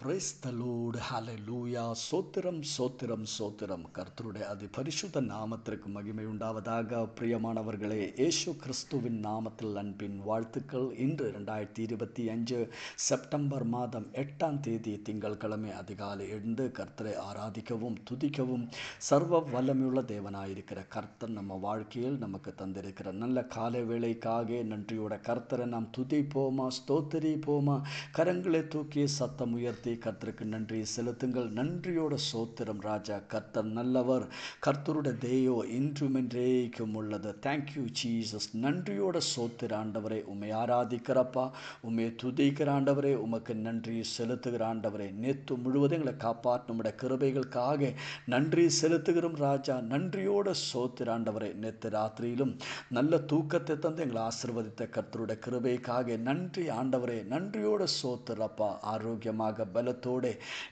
Praise the Lord. Hallelujah. சோத்திரம் சோத்திரம் சோத்திரம். கர்த்தருடைய அதிபரிசுத்த நாமத்திற்கு மகிமை உண்டாவதாக. பிரியமானவர்களே, இயேசு கிறிஸ்துவின் நாமத்தில் அன்பின் வாழ்த்துக்கள். இன்று 2025 செப்டம்பர் மாதம் 8ஆம் தேதி திங்கட்கிழமை அதிகாலை எழுந்து கர்த்தரை ஆராதிக்கவும் துதிக்கவும் சர்வ வல்லமையுள்ள தேவனாயிருக்கிற கர்த்தர் நம்ம வாழ்க்கையில் நமக்கு தந்திருக்கிற நல்ல காலை வேளைக்காக நன்றியோட கர்த்தரை நாம் துதிப்போமா, ஸ்தோத்திரிப்போமா? கரங்களை தூக்கி சத்தம் உயர்த்தி கர்த்தருக்கு நன்றி செலுத்துங்கள். நன்றியோட சோத்திரம் ராஜா. கர்த்தர் நல்லவர், கர்த்தருடைய தேயோ இன்றுமென்றேக்கும் உள்ளது. Thank you Jesus. நன்றியோட சோத்திர ஆண்டவரே, உம்மை ஆராதிக்கிறப்பா, உம்மை துதிக்கிற ஆண்டவரே, உமக்கு நன்றி செலுத்துகிற ஆண்டவரே. நேற்று முழுவதும் எங்களை காப்பாற்ற நம்முடைய கிருபைகளுக்காக நன்றி செலுத்துகிறோம் ராஜா. நன்றியோட சோத்திர ஆண்டவரே. நேற்று ராத்திரியிலும் நல்ல தூக்கத்தை தந்து எங்களை ஆசீர்வதித்த கர்த்தருடைய கிருபைக்காக நன்றி ஆண்டவரே. நன்றியோட சோத்திரப்பா. ஆரோக்கியமாக பலத்தோடு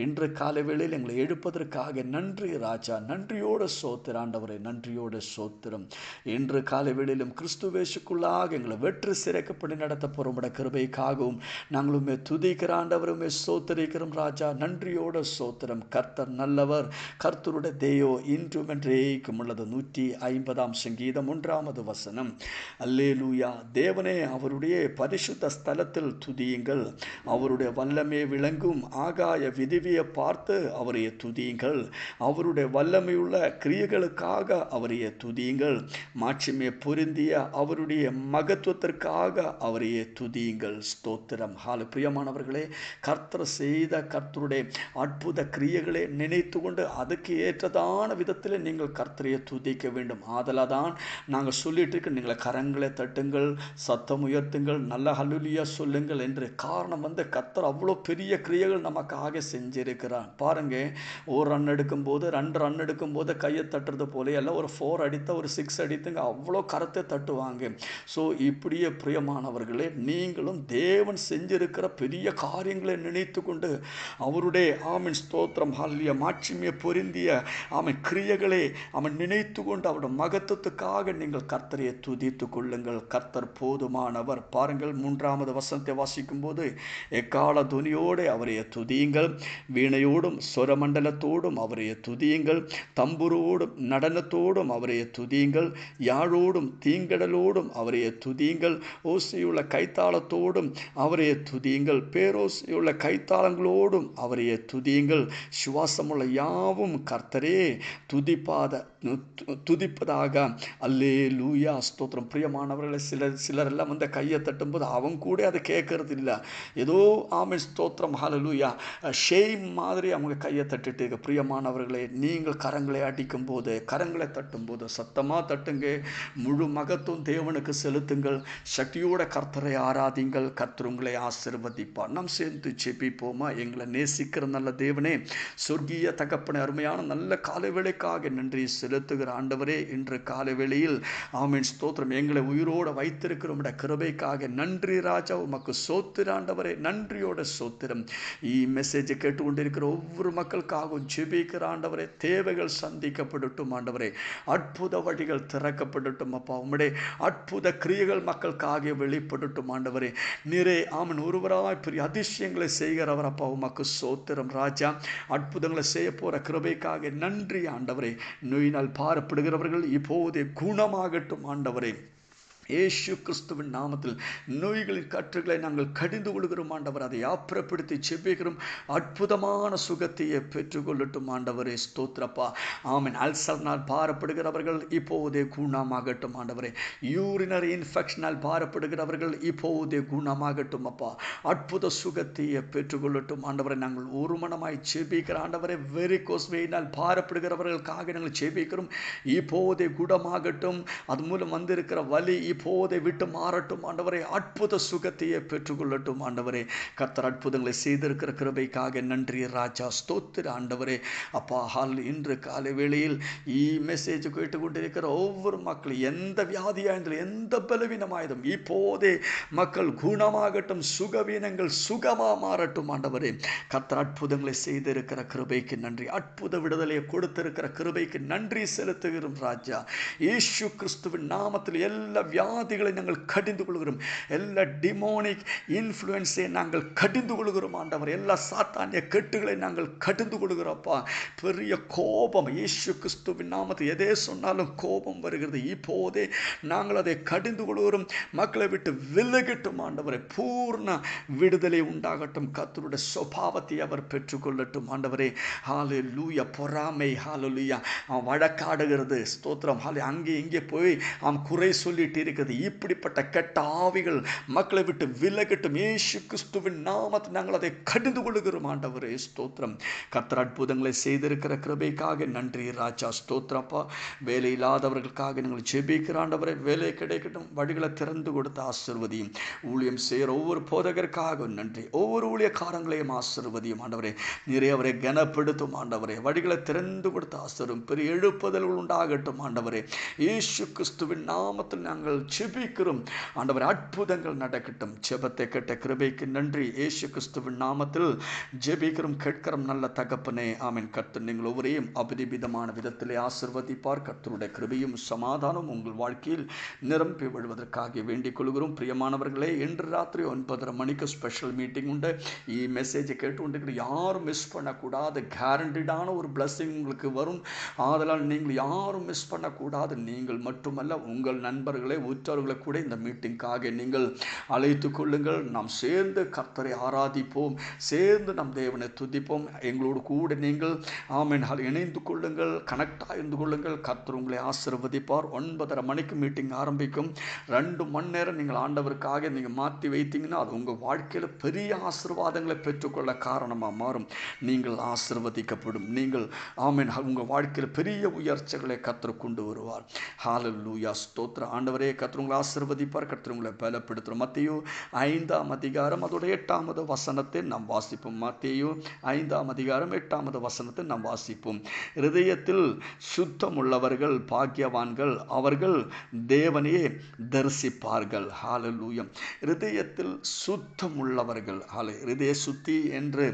இன்று காலை வேளையில் எங்களை எழுப்பதற்காக நன்றி ராஜா. நன்றியோட சோத்திர ஆண்டவரே. நன்றியோட சோத்திரம். இன்று காலை வேளையிலும் கிறிஸ்துவேசுக்குள்ளாக எங்களை வெற்றி சிறைக்கப்படி நடத்த போகிற கிருபைக்காகவும் நாங்களுமே துதிக்கிற ஆண்டவருமே சோத்தரிக்கிறோம் ராஜா. நன்றியோட சோத்திரம். கர்த்தர் நல்லவர், கர்த்தருடைய தேயோ இன்றும் என்றேக்கும் உள்ளது. 150ஆம் சங்கீதம் 1வது வசனம். அல்லேலூயா. தேவனே, அவருடைய பரிசுத்த ஸ்தலத்தில் துதியுங்கள். அவருடைய வல்லமே விளங்கும் ஆகாய விதிவியை பார்த்து அவரையே துதியுங்கள். அவருடைய வல்லமையுள்ள கிரியைகளுக்காக அவரையே துதியுங்கள். மாட்சிமை பொருந்திய அவருடைய மகத்துவத்திற்காக அவரையே துதியுங்கள். ஸ்தோத்திரம். பிரியமானவர்களே, கர்த்தர் செய்த கர்த்தருடைய அற்புத கிரியைகளை நினைத்து கொண்டு அதுக்கு ஏற்றதான விதத்தில் நீங்கள் கர்த்தரையை துதிக்க வேண்டும். ஆதலாதான் நாங்கள் சொல்லிட்டு இருக்க, நீங்களை கரங்களை தட்டுங்கள், சத்தம் உயர்த்துங்கள், நல்ல ஹல்லேலூயா சொல்லுங்கள் என்று. காரணம் கர்த்தர் அவ்வளோ பெரிய கிரியைகள் நமக்காக செஞ்சிருக்கிறார். பாருங்க, ஒரு ரன் எடுக்கும்போது 2 ரன் எடுக்கும்போது கையை தட்டுறது போல எல்லாம் ஒரு 4 அடித்த ஒரு 6 அடித்துங்க அவ்வளோ கரத்தை தட்டுவாங்க. ஸோ இப்படியே பிரியமானவர்களே, நீங்களும் தேவன் செஞ்சிருக்கிற பெரிய காரியங்களை நினைத்து கொண்டு அவருடைய ஸ்தோத்திரம் ஹல்லேலூயா மாட்சிமையை பொருந்திய கிரியைகளை நினைத்து கொண்டு அவருடைய மகத்துவத்துக்காக நீங்கள் கர்த்தரையை துதித்து கொள்ளுங்கள். கர்த்தர் போதுமானவர். பாருங்கள், 3வது வசனத்தை வாசிக்கும் போது, எக்கால துனியோடு அவரைய துதியுங்கள், வீணையோடும் சொரமண்டலத்தோடும் அவரைய துதியுங்கள், தம்புரோடும் நடனத்தோடும் அவரைய துதியுங்கள், யாழோடும் தீங்கடலோடும் அவரைய துதியுங்கள், ஓசையுள்ள கைத்தாளத்தோடும் அவரைய துதியுங்கள், பேரோசையுள்ள கைத்தாளங்களோடும் அவரைய துதியுங்கள். சுவாசமுள்ள யாவும் கர்த்தரே துதிப்பதாக. அல்லேலூயா. ஸ்தோத்திரம். பிரியமானவர்களை, சிலர் எல்லாம் கையை தட்டும்போது அவங்க கூட அதை கேட்கறது இல்லை. ஏதோ ஸ்தோத்திரம் ஹல்லேலூயா ஷேம் மாதிரி அவங்க கையை தட்டிட்டு. பிரியமானவர்களே, நீங்கள் கரங்களை அடிக்கும் போது, கரங்களை தட்டும் போது சத்தமாக தட்டுங்க. முழு மகத்துவம் தேவனுக்கு செலுத்துங்கள். சக்தியோட கர்த்தரை ஆராதிங்கள். கர்த்தர் உங்களை ஆசீர்வதிப்பார். நாம் சேர்ந்து ஜெபிப்போமா? எங்களை நேசிக்கிற நல்ல தேவனே, சொர்க்கிய தகப்பனே, அருமையான நல்ல காலை வேளைக்காக நன்றி செலுத்துகிற ஆண்டவரே. இன்று காலை வேளையில் ஸ்தோத்திரம் எங்களை உயிரோடு வைத்திருக்கிற கிருபைக்காக நன்றி ராஜா. உமக்கு சோத்திர ஆண்டவரே. நன்றியோட சோத்திரம். மெசேஜை கேட்டுக்கொண்டிருக்கிற ஒவ்வொரு மக்களுக்காகவும் ஜெபிக்கிற ஆண்டவரே. தேவைகள் சந்திக்கப்படட்டும் ஆண்டவரே. அற்புத வழிகள் திறக்கப்படட்டும் அப்பா. உம்முடைய அற்புத கிரியைகள் மக்களுக்காக வெளிப்படட்டும் ஆண்டவரே. நீரே ஒருவராய் பெரிய அதிசயங்களை செய்கிறவர் அப்பா. உமக்கு சோத்திரம் ராஜா. அற்புதங்களை செய்ய போற கிருபைக்காக நன்றி ஆண்டவரே. நோயினால் பாரப்படுகிறவர்கள் இப்போதே குணமாகட்டும் ஆண்டவரே. இயேசு கிறிஸ்துவின் நாமத்தில் நோய்களின் கற்றுகளை நாங்கள் கடிந்து கொள்கிறோம் ஆண்டவர். அதை ஆப்புறப்படுத்தி செபிக்கிறோம். அற்புதமான சுகத்தையே பெற்றுக்கொள்ளட்டும் ஆண்டவரே. ஸ்தோத்திரப்பா. அல்சர்னால் பாரப்படுகிறவர்கள் இப்போதே குணமாகட்டும் ஆண்டவரே. யூரினரி இன்ஃபெக்ஷனால் பாரப்படுகிறவர்கள் இப்போதே குணமாகட்டும் அப்பா. அற்புத சுகத்தையே பெற்றுக்கொள்ளட்டும் ஆண்டவரை. நாங்கள் ஒரு மனமாய் செபிக்கிற ஆண்டவரை. வெரிகோஸ் வெயினால் பாரப்படுகிறவர்களுக்காக நாங்கள் செபிக்கிறோம். இப்போதே குணமாகட்டும். அது மூலம் வந்திருக்கிற வலி இப்போதை விட்டு மாறட்டும் ஆண்டவரே. அற்புத சுகத்தையே பெற்றுக்கொள்ளட்டும் ஆண்டவரே. கர்த்தர் அற்புதங்களை செய்திருக்கிற கிருபைக்காக நன்றி ராஜா. ஸ்தோத்திர ஆண்டவரே. அப்பா, இன்று காலை வேளையில் மெசேஜ் கேட்டுக்கொண்டிருக்கிற ஒவ்வொரு மக்களும் எந்த வியாதியாயிருந்தாலும் எந்த பலவீனமாயுதும் இப்போதே மக்கள் குணமாகட்டும். சுகவீனங்கள் சுகமா மாறட்டும் ஆண்டவரே. கர்த்தர் அற்புதங்களை செய்திருக்கிற கிருபைக்கு நன்றி. அற்புத விடுதலையை கொடுத்திருக்கிற கிருபைக்கு நன்றி செலுத்துகிறோம் ராஜா. இயேசு கிறிஸ்துவின் நாமத்தில் எல்லா வியாதிகளை நாங்கள் கடிந்து கொள்கிறோம். எல்லா டிமோனிக் இன்ஃப்ளூயன்ஸை நாங்கள் கடிந்து கொள்கிறோம் ஆண்டவர். எல்லா சாத்தானிய கெட்டுகளை நாங்கள் கடிந்து கொள்கிறோம்ப்பா. பெரிய கோபம் இயேசு கிறிஸ்துவின் நாமத்தில் எதே சொன்னாலும் கோபம் வருகிறது. இப்போதே நாங்கள் அதை கடிந்து கொள்கிறோம். மக்களை விட்டு விலகட்டும் ஆண்டவரை. பூர்ண விடுதலை உண்டாகட்டும். கர்த்தருடைய சுபாவத்தை அவர் பெற்றுக்கொள்ளட்டும் ஆண்டவரே. ஹல்லேலூயா. பொறாமை ஹல்லேலூயா வழக்காடுகிறது. ஸ்தோத்திரம். அங்கே இங்கே போய் குறை சொல்லிட்டு இருக்கிறது. இப்படிப்பட்ட கெட்ட ஆவிகள் மக்களை விட்டு விலகட்டும். இயேசு கிறிஸ்துவின் நாமத்தில் நாங்கள் அதை கடிந்து கொள்கிறோம் ஆண்டவரே. ஸ்தோத்திரம். கர்த்தர் அற்புதங்களை செய்திருக்கிற கிருபைக்காக நன்றி ராஜா. ஸ்தோத்திரப்பா. வேலை இல்லாதவர்களுக்காக நாங்கள் ஜெபிக்கிற ஆண்டவரே. வேலை கிடைக்கட்டும். வழிகளை திறந்து கொடுத்து ஆசீர்வதியும். ஊழியம் செய்கிற ஒவ்வொரு போதகருக்காக நன்றி. ஒவ்வொரு ஊழியக்காரங்களையும் ஆசீர்வதியும் ஆண்டவரே. நிறைய அவரை கனப்படுத்தும் ஆண்டவரே. வழிகளை திறந்து கொடுத்து ஆசீர்வதியும். பெரிய எழுப்புதல்கள் உண்டாகட்டும் ஆண்டவரே. இயேசு கிறிஸ்துவின் நாமத்தில் நாங்கள் ஜெபிக்கிறோம் ஆண்டவரே. அற்புதங்கள் நடக்கட்டும். ஜெபத்தை கேட்ட கிருபைக்கு நன்றி. இயேசு கிறிஸ்துவின் நாமத்தில் ஜெபிக்கிறோம் கேட்கிறோம் நல்ல தகப்பனே. ஆமென். கர்த்தர் நீங்கள் ஒவ்வொரையும் அபரிமிதமான விதத்திலே ஆசீர்வதிப்பார். கர்த்தருடைய கிருபையும் சமாதானம் உங்கள் வாழ்க்கையில் நிரம்பி விழுவதற்காக வேண்டிக் கொள்கிறோம். பிரியமானவர்களே, இன்று ராத்திரி 9:30 மணிக்கு ஸ்பெஷல் மீட்டிங் உண்டு. மெசேஜை கேட்டு யாரும் மிஸ் பண்ணக்கூடாது. கேரண்டடான ஒரு பிளஸிங் உங்களுக்கு வரும். ஆதலால் நீங்கள் யாரும் மிஸ் பண்ணக்கூடாது. நீங்கள் மட்டுமல்ல, உங்கள் நண்பர்களை உற்றவர்களை கூட இந்த மீட்டிங்காக நீங்கள் அழைத்து கொள்ளுங்கள். நாம் சேர்ந்து கர்த்தரை ஆராதிப்போம். சேர்ந்து நம் தேவனை துதிப்போம். எங்களோடு கூட நீங்கள் ஆமென் இணைந்து கொள்ளுங்கள். கனெக்டாக இருந்து கொள்ளுங்கள். கர்த்தர் உங்களை ஆசீர்வதிப்பார். 9:30 மணிக்கு மீட்டிங் ஆரம்பிக்கும். 2 மணி நேரம் நீங்கள் ஆண்டவருக்காக நீங்கள் மாற்றி வைத்தீங்கன்னா அது உங்கள் வாழ்க்கையில் பெரிய ஆசீர்வாதங்களை பெற்றுக்கொள்ள காரணமாக மாறும். நீங்கள் ஆசீர்வதிக்கப்படும். நீங்கள் ஆமென் உங்கள் வாழ்க்கையில் பெரிய உயர்ச்சிகளை கர்த்தர் கொண்டு வருவார். ஹல்லேலூயா. ஸ்தோத்திரம் ஆண்டவரே. கர்த்தர் உங்களை ஆசீர்வதிப்பார். கர்த்தர் உங்களை பலப்படுத்தும். மத்தேயு 5ஆம் அதிகாரம் அதோட 8வது வசனத்தை நாம் வாசிப்போம். மத்தேயு 5ஆம் அதிகாரம் 8வது வசனத்தை நாம் வாசிப்போம். இருதயத்தில் சுத்தம் உள்ளவர்கள் பாக்கியவான்கள், அவர்கள் தேவனையே தரிசிப்பார்கள். ஹல்லேலூயா. இருதயத்தில் சுத்தம் உள்ளவர்கள். இருதய சுத்தி என்று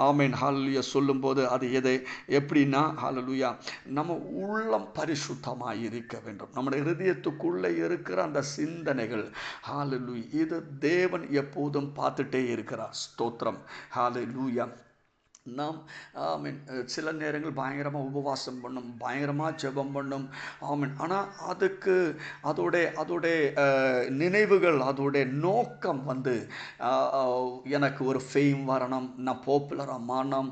ஆமென் ஹல்லேலூயா சொல்லும்போது அது எதை எப்படின்னா ஹல்லேலூயா நம்ம உள்ளம் பரிசுத்தமாக இருக்க வேண்டும். நம்முடைய இருதயத்துக்குள்ளே இருக்கிற அந்த சிந்தனைகள் ஹல்லேலூயா இது தேவன் எப்போதும் பார்த்துட்டே இருக்கிறார். ஸ்தோத்திரம். ஹல்லேலூயா. நாம் ஆமீன் சில நேரங்கள் பயங்கரமாக உபவாசம் பண்ணும், பயங்கரமாக ஜெபம் பண்ணும். ஆமீன். ஆனால் அதுக்கு அதோட நினைவுகள் அதோட நோக்கம் வந்து எனக்கு ஒரு ஃபேம் வரணும், நான் பாப்புலராக மாறணும்,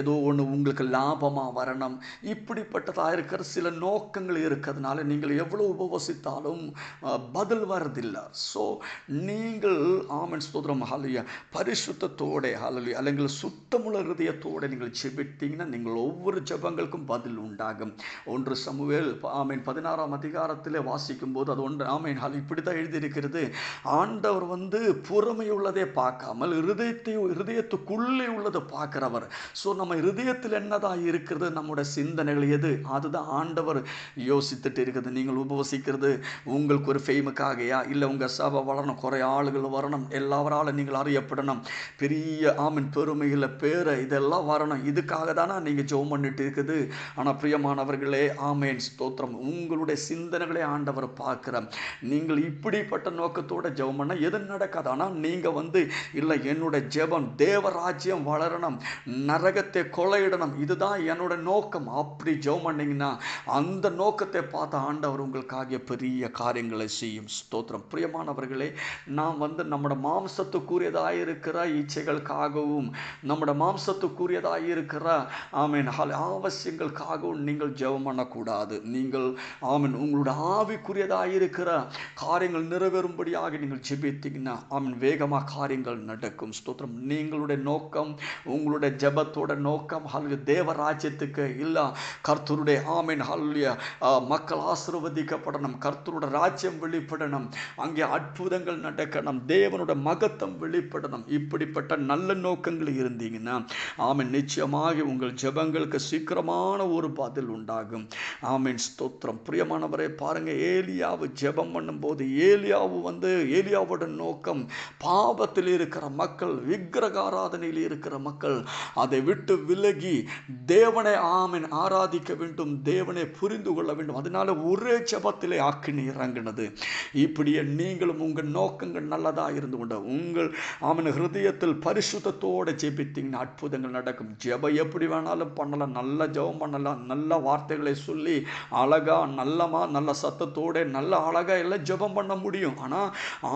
ஏதோ ஒன்று உங்களுக்கு லாபமாக வரணும், இப்படிப்பட்டதாக இருக்கிற சில நோக்கங்கள் இருக்கிறதுனால நீங்கள் எவ்வளோ உபவசித்தாலும் பதில் வரதில்லை. ஸோ நீங்கள் ஆமீன் ஸ்தோத்திரம் ஹல்லேலூயா பரிசுத்தத்தோட ஹல்லேலூயா അല്ലെങ്കിൽ சுத்தமுள்ள ஹிருதயத்தோடு நீங்கள் ஜெபித்தீங்கன்னா நீங்கள் ஒவ்வொரு ஜெபங்களுக்கும் பதில் உண்டாகும். 1 சமுவேல் ஆமீன் 16ஆம் அதிகாரத்தில் வாசிக்கும் போது அது ஒன்று ஆமீன் இப்படி தான் எழுதியிருக்கிறது. ஆண்டவர் வந்து புறமை உள்ளதே பார்க்காமல் இருதயத்துக்குள்ளே உள்ளதை பார்க்கிறவர். ஸோ நம்ம இருதயத்தில் என்னதான் இருக்கிறது, நம்முடைய சிந்தனைகள் எது, அதுதான் ஆண்டவர் யோசித்துட்டு இருக்குது. நீங்கள் உபவசிக்கிறது உங்களுக்கு ஒரு ஃபேமுக்காகையா, இல்லை உங்கள் சபை வளரணும், குறை ஆளுகள் வரணும், எல்லாவரால் நீங்கள் அறியப்படணும், பெரிய ஆமீன் பெருமையில் பேரை இதெல்லாம் வரணும், இதுக்காக தானே நீங்கள் ஜெபம் பண்ணிட்டு இருக்குது. ஆனால் பிரியமானவர்களே ஆமேன் ஸ்தோத்திரம் உங்களுடைய சிந்தனைகளை ஆண்டவர் பார்க்குற நீங்கள் இப்படிப்பட்ட நோக்கத்தோட ஜெபம் பண்ண எது நடக்காது. ஆனால் நீங்கள் வந்து இல்லை என்னுடைய ஜெபம் தேவராஜ்யம் வளரணும், நரகத்தை கொலையிடணும், இதுதான் என்னோட நோக்கம், அப்படி ஜெபம் பண்ணிங்கன்னா அந்த நோக்கத்தை பார்த்த ஆண்டவர் உங்களுக்காக பெரிய காரியங்களை செய்யும். ஸ்தோத்திரம். பிரியமானவர்களே நாம் வந்து நம்மளோட மாம்சத்துக்குரியதாக இருக்கிற இச்சைகளுக்காகவும் நம்முடைய மாம்சத்துக்குரியதாக இருக்கிற ஆமீன் ஆவசியங்களுக்காகவும் நீங்கள் ஜெபம் பண்ணக்கூடாது. நீங்கள் ஆமீன் உங்களுடைய ஆவிக்குரியதாக இருக்கிற காரியங்கள் நிறைவேறும்படியாக நீங்கள் ஜெபித்தீங்கன்னா ஆமீன் வேகமாக காரியங்கள் நடக்கும். ஸ்தோத்திரம். நீங்களுடைய நோக்கம் உங்களுடைய ஜெபத்தோட நோக்கம் தேவராஜ்யத்துக்கு இல்லை, கர்த்தருடைய ஆமீன் ஹல்லேலூயா மக்கள் ஆசீர்வதிக்கப்படணும், கர்த்தருடைய ராஜ்யம் வெளிப்படணும், அங்கே அற்புதங்கள் நடக்கணும், தேவனுடைய மகத்துவம் வெளிப்படணும். இப்படிப்பட்ட நல்ல நோக்கங்கள் இருந்தீங்க ஜெபித்தீங்கன்னா ஆமென், நிச்சயமாக உங்கள் ஜெபங்களுக்கு சீக்கிரமான ஒரு பதில் உண்டாகும். ஆமென், ஸ்தோத்திரம். பிரியமானவரே, பாருங்க, ஏலியாவு ஜெபம் பண்ணும்போது ஏலியாவோட நோக்கம் பாவத்தில் இருக்கிற மக்கள், விக்கிரகாராதனையில் இருக்கிற மக்கள் அதை விட்டு விலகி தேவனை ஆராதிக்க வேண்டும், தேவனை புரிந்து கொள்ள வேண்டும். அதனால ஒரே ஜெபத்திலே ஆக்கினி இறங்கினது. இப்படியே நீங்களும் உங்கள் நோக்கங்கள் நல்லதாக இருந்து கொண்ட உங்கள் ஹிருதயத்தில் பரிசுத்தத்தோடு ஜெபித்தீங்கன்னா அற்புதங்கள் நடக்கும். ஜெபம் எப்படி வேணாலும் பண்ணலாம், நல்ல ஜெபம் பண்ணலாம், நல்ல வார்த்தைகளை சொல்லி அழகா நல்ல சத்தத்தோட நல்ல அழகா எல்லாம் ஜெபம் பண்ண முடியும். ஆனால்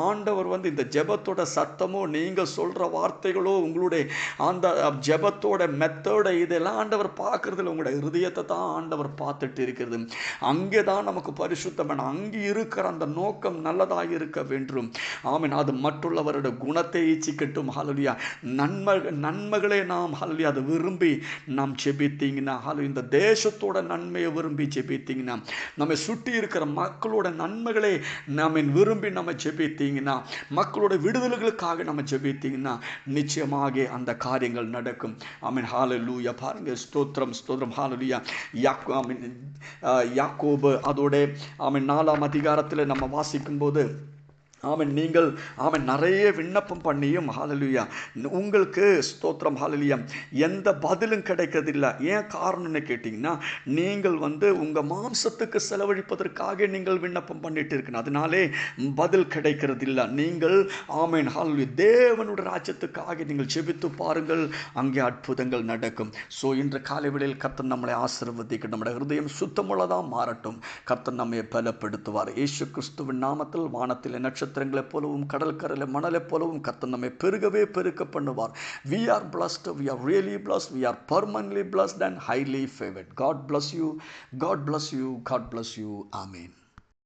ஆண்டவர் இந்த ஜெபத்தோட சத்தமோ நீங்கள் சொல்ற வார்த்தைகளோ உங்களுடைய அந்த ஜெபத்தோட மெத்தோட இதெல்லாம் ஆண்டவர் பார்க்கறதில்ல. உங்களுடைய ஹிருதயத்தை தான் ஆண்டவர் பார்த்துட்டு இருக்கிறது. அங்கே தான் நமக்கு பரிசுத்தம் வேணும். அங்கே இருக்கிற அந்த நோக்கம் நல்லதாக இருக்க வேண்டும். ஆமென். அது மற்றவரோட குணத்தை இச்சிக்கட்டும். ஹல்லேலூயா. நன்மைகளை நாம் ஹல்லேலூயா அதை விரும்பி நாம் ஜெபித்தீங்கன்னா, இந்த தேசத்தோட நன்மையை விரும்பி ஜெபித்தீங்கன்னா, நம்ம சுற்றி இருக்கிற மக்களோட நன்மைகளை நாம் விரும்பி நம்ம ஜெபித்தீங்கன்னா, மக்களோட விடுதலைகளுக்காக நம்ம ஜெபித்தீங்கன்னா நிச்சயமாக அந்த காரியங்கள் நடக்கும். ஆமென். ஹல்லேலூயா. பாருங்க, ஸ்தோத்திரம் ஸ்தோத்திரம். ஹல்லேலூயா. யாக்கோபு அதோட 4ஆம் அதிகாரத்தில் நம்ம வாசிக்கும் போது நீங்கள் நிறைய விண்ணப்பம் பண்ணியும் ஹல்லேலூயா உங்களுக்கு ஸ்தோத்திரம் ஹல்லேலூயா எந்த பதிலும் கிடைக்கிறதில்லை. ஏன் காரணம்னு கேட்டிங்கன்னா, நீங்கள் உங்கள் மாம்சத்துக்கு செலவழிப்பதற்காக நீங்கள் விண்ணப்பம் பண்ணிட்டு இருக்கணும். அதனாலே பதில் கிடைக்கிறதில்லை. நீங்கள் ஹல்லேலூயா தேவனுடைய ராஜ்யத்துக்காக நீங்கள் ஜெபித்து பாருங்கள், அங்கே அற்புதங்கள் நடக்கும். ஸோ இன்று காலை வேளையில் கர்த்தர் நம்மளை ஆசீர்வதிக்கட்டும். நம்முடைய ஹிருதயம் சுத்தமுள்ளதாக மாறட்டும். கர்த்தர் நம்மை பலப்படுத்துவார். இயேசு கிறிஸ்துவின் நாமத்தில் வானத்தில் நட்சத்திரங்களை போலவும் கடற்கரையில மணலை போலவும் கர்த்தர் நம்மை பெருக்க பண்ணுவார். We are blessed, we are really blessed, we are permanently blessed and highly favored. God bless you, God bless you, God bless you. Amen.